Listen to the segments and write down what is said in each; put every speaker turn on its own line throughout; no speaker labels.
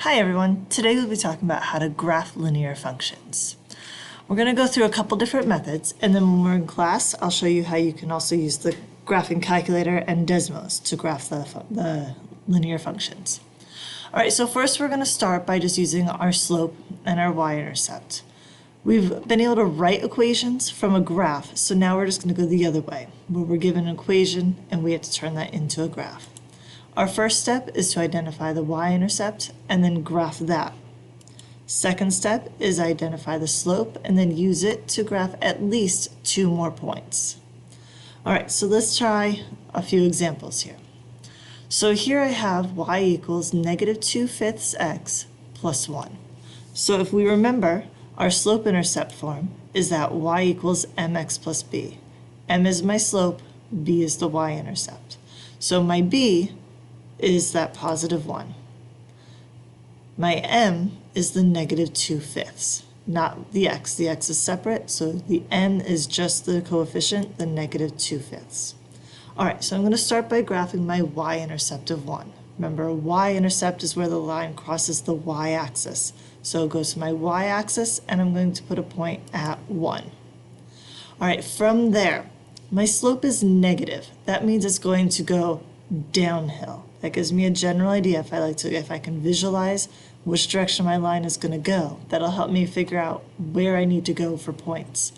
Hi everyone, today we'll be talking about how to graph linear functions. We're going to go through a couple different methods, and then when we're in class, I'll show you how you can also use the graphing calculator and Desmos to graph the linear functions. Alright, so first we're going to start by just using our slope and our y-intercept. We've been able to write equations from a graph, so now we're just going to go the other way, where we're given an equation and we have to turn that into a graph. Our first step is to identify the y-intercept and then graph that. Second step is identify the slope and then use it to graph at least 2 more points. Alright, so let's try a few examples here. So here I have y equals -2/5 x plus 1. So if we remember, our slope-intercept form is that y equals mx plus b. M is my slope, b is the y-intercept. So my b is that positive 1. My m is the -2/5, not the x. The x is separate, so the n is just the coefficient, the -2/5. All right, so I'm going to start by graphing my y-intercept of 1. Remember, y-intercept is where the line crosses the y-axis. So it goes to my y-axis, and I'm going to put a point at 1. All right, from there, my slope is negative. That means it's going to go downhill. That gives me a general idea if I can visualize which direction my line is going to go. That'll help me figure out where I need to go for points.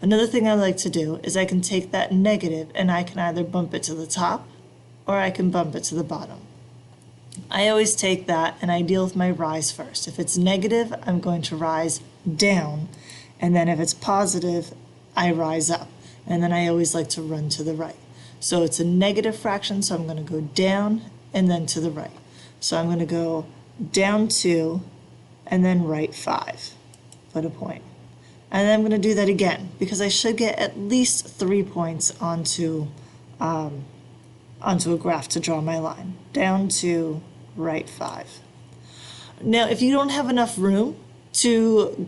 Another thing I like to do is I can take that negative and I can either bump it to the top or I can bump it to the bottom. I always take that and I deal with my rise first. If it's negative, I'm going to rise down, and then if it's positive, I rise up. And then I always like to run to the right. So it's a negative fraction, so I'm going to go down and then to the right. So I'm going to go down 2 and then right 5, put a point. And then I'm going to do that again because I should get at least 3 points onto a graph to draw my line. Down 2, right 5. Now, if you don't have enough room to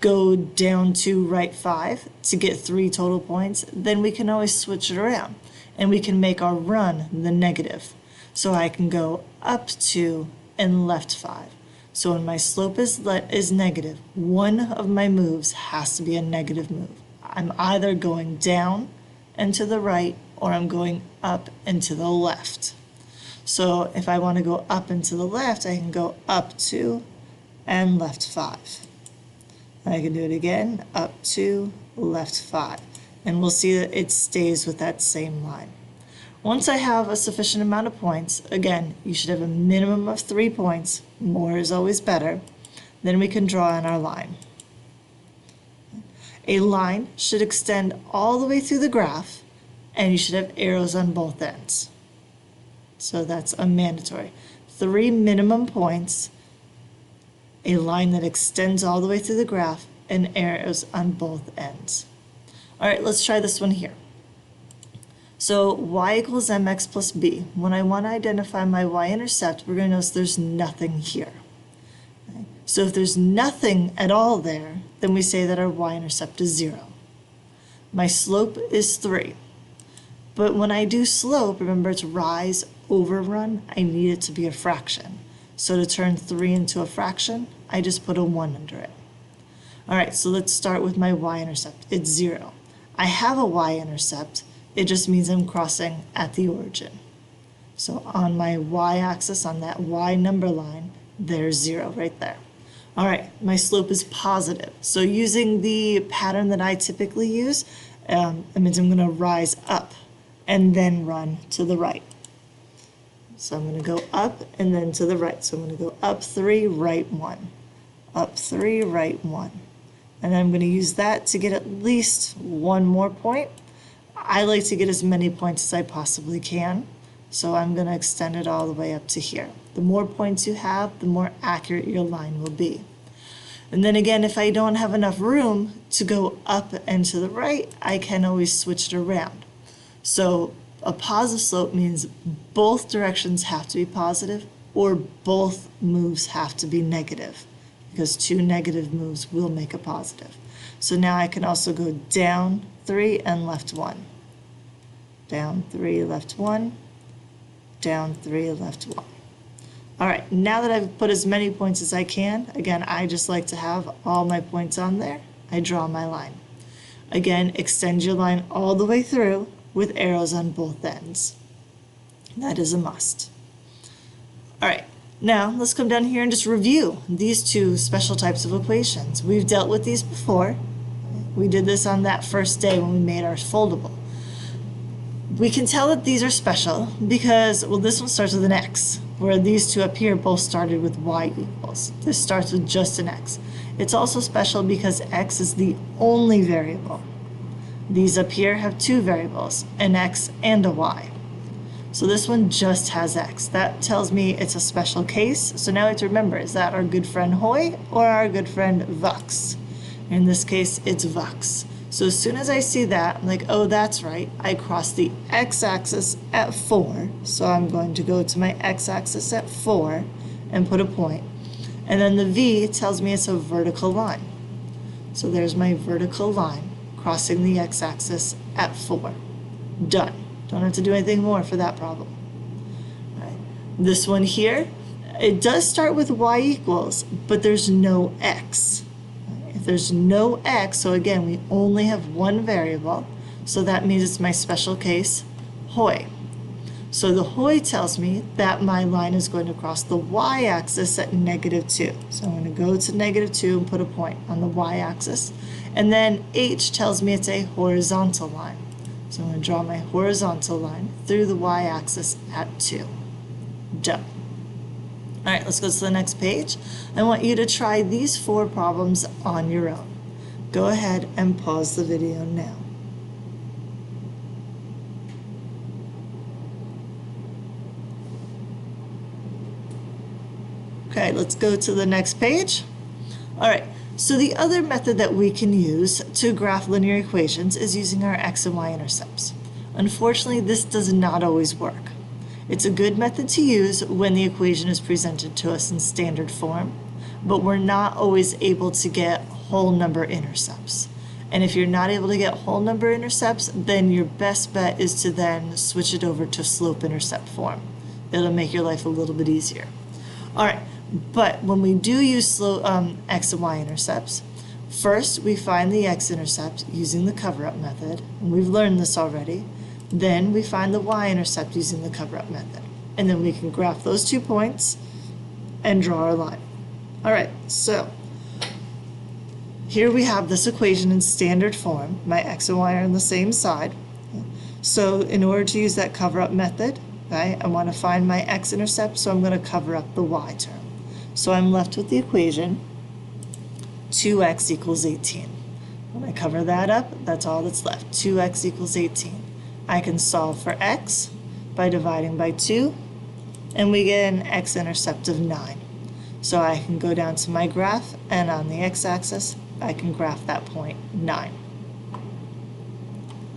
go down to right 5 to get 3 total points, then we can always switch it around and we can make our run the negative. So I can go up 2 and left 5. So when my slope is negative, one of my moves has to be a negative move. I'm either going down and to the right or I'm going up and to the left. So if I want to go up and to the left, I can go up 2 and left 5. I can do it again, up 2, left 5. And we'll see that it stays with that same line. Once I have a sufficient amount of points, again, you should have a minimum of 3 points. More is always better. Then we can draw in our line. A line should extend all the way through the graph, and you should have arrows on both ends. So that's a mandatory. 3 minimum points, a line that extends all the way through the graph, and arrows on both ends. All right, let's try this one here. So y equals mx plus b. When I want to identify my y-intercept, we're going to notice there's nothing here. Okay? So if there's nothing at all there, then we say that our y-intercept is 0. My slope is 3. But when I do slope, remember it's rise over run, I need it to be a fraction. So to turn 3 into a fraction, I just put a 1 under it. All right, so let's start with my y-intercept. It's 0. I have a y-intercept. It just means I'm crossing at the origin. So on my y-axis, on that y number line, there's 0 right there. All right, my slope is positive. So using the pattern that I typically use, it means I'm going to rise up and then run to the right. So I'm going to go up and then to the right. So I'm going to go up 3, right 1. Up 3, right 1. And then I'm going to use that to get at least 1 more point. I like to get as many points as I possibly can, so I'm going to extend it all the way up to here. The more points you have, the more accurate your line will be. And then again, if I don't have enough room to go up and to the right, I can always switch it around. So a positive slope means both directions have to be positive or both moves have to be negative, because 2 negative moves will make a positive. So now I can also go down 3 and left 1. Down 3, left 1, down 3, left 1. All right, now that I've put as many points as I can, again, I just like to have all my points on there. I draw my line. Again, extend your line all the way through with arrows on both ends. That is a must. All right, now let's come down here and just review these two special types of equations. We've dealt with these before. We did this on that first day when we made our foldable. We can tell that these are special because, well, this one starts with an x, where these two up here both started with y equals. This starts with just an x. It's also special because x is the only variable. These up here have two variables, an x and a y. So this one just has x. That tells me it's a special case. So now we have to remember, is that our good friend Hoy or our good friend Vux? In this case, it's Vux. So as soon as I see that, I'm like, oh, that's right. I cross the x-axis at 4. So I'm going to go to my x-axis at 4 and put a point. And then the v tells me it's a vertical line. So there's my vertical line crossing the x-axis at 4. Done. Don't have to do anything more for that problem. All right. This one here, it does start with y equals, but there's no x. If there's no x, so again, we only have one variable, so that means it's my special case, Hoy. So the Hoy tells me that my line is going to cross the y-axis at -2. So I'm going to go to -2 and put a point on the y-axis. And then h tells me it's a horizontal line. So I'm going to draw my horizontal line through the y-axis at 2. Done. All right, let's go to the next page. I want you to try these 4 problems on your own. Go ahead and pause the video now. Okay, let's go to the next page. All right, so the other method that we can use to graph linear equations is using our x and y intercepts. Unfortunately, this does not always work. It's a good method to use when the equation is presented to us in standard form, but we're not always able to get whole number intercepts. And if you're not able to get whole number intercepts, then your best bet is to then switch it over to slope intercept form. It'll make your life a little bit easier. All right, but when we do use x and y intercepts, first we find the x-intercept using the cover-up method, and we've learned this already. Then we find the y-intercept using the cover-up method. And then we can graph those 2 points and draw our line. All right, so here we have this equation in standard form. My x and y are on the same side. So in order to use that cover-up method, right, I want to find my x-intercept, so I'm going to cover up the y term. So I'm left with the equation 2x equals 18. When I cover that up, that's all that's left, 2x equals 18. I can solve for x by dividing by 2, and we get an x-intercept of 9. So I can go down to my graph, and on the x-axis, I can graph that point 9.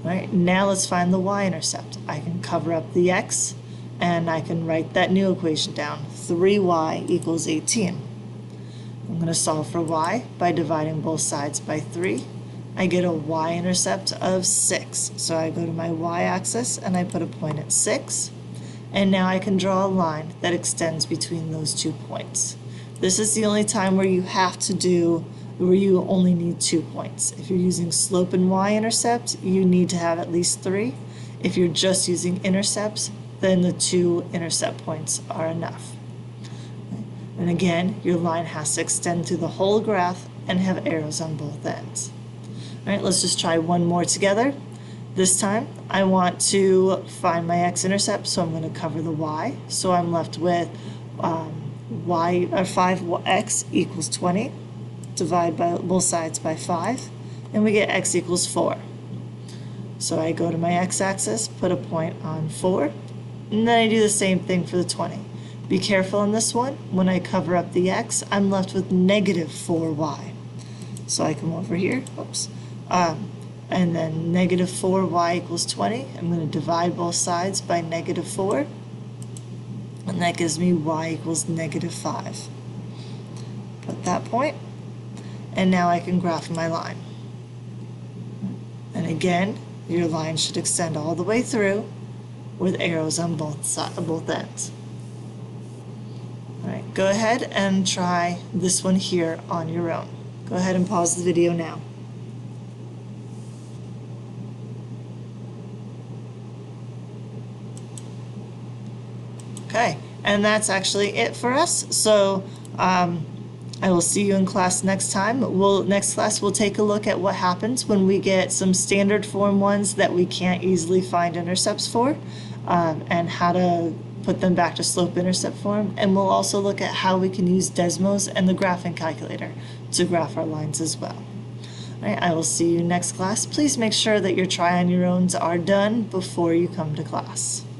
All right, now let's find the y-intercept. I can cover up the x, and I can write that new equation down, 3y equals 18. I'm going to solve for y by dividing both sides by 3. I get a y-intercept of 6. So I go to my y-axis and I put a point at 6. And now I can draw a line that extends between those 2 points. This is the only time where you only need 2 points. If you're using slope and y-intercept, you need to have at least 3. If you're just using intercepts, then the 2 intercept points are enough. And again, your line has to extend through the whole graph and have arrows on both ends. All right, let's just try one more together. This time, I want to find my x-intercept, so I'm going to cover the y. So I'm left with 5x equals 20. Divide by both sides by 5, and we get x equals 4. So I go to my x-axis, put a point on 4, and then I do the same thing for the 20. Be careful on this one. When I cover up the x, I'm left with negative 4y. So I come over here, oops, and then negative 4y equals 20. I'm going to divide both sides by negative 4, and that gives me y equals negative 5. Put that point, and now I can graph my line. And again, your line should extend all the way through with arrows on both ends. go ahead and try this one here on your own. Go ahead and pause the video now. Okay, and that's actually it for us. So I will see you in class next time. Next class we'll take a look at what happens when we get some standard form ones that we can't easily find intercepts for, and how to put them back to slope-intercept form. And we'll also look at how we can use Desmos and the graphing calculator to graph our lines as well. All right, I will see you next class. Please make sure that your try on your owns are done before you come to class.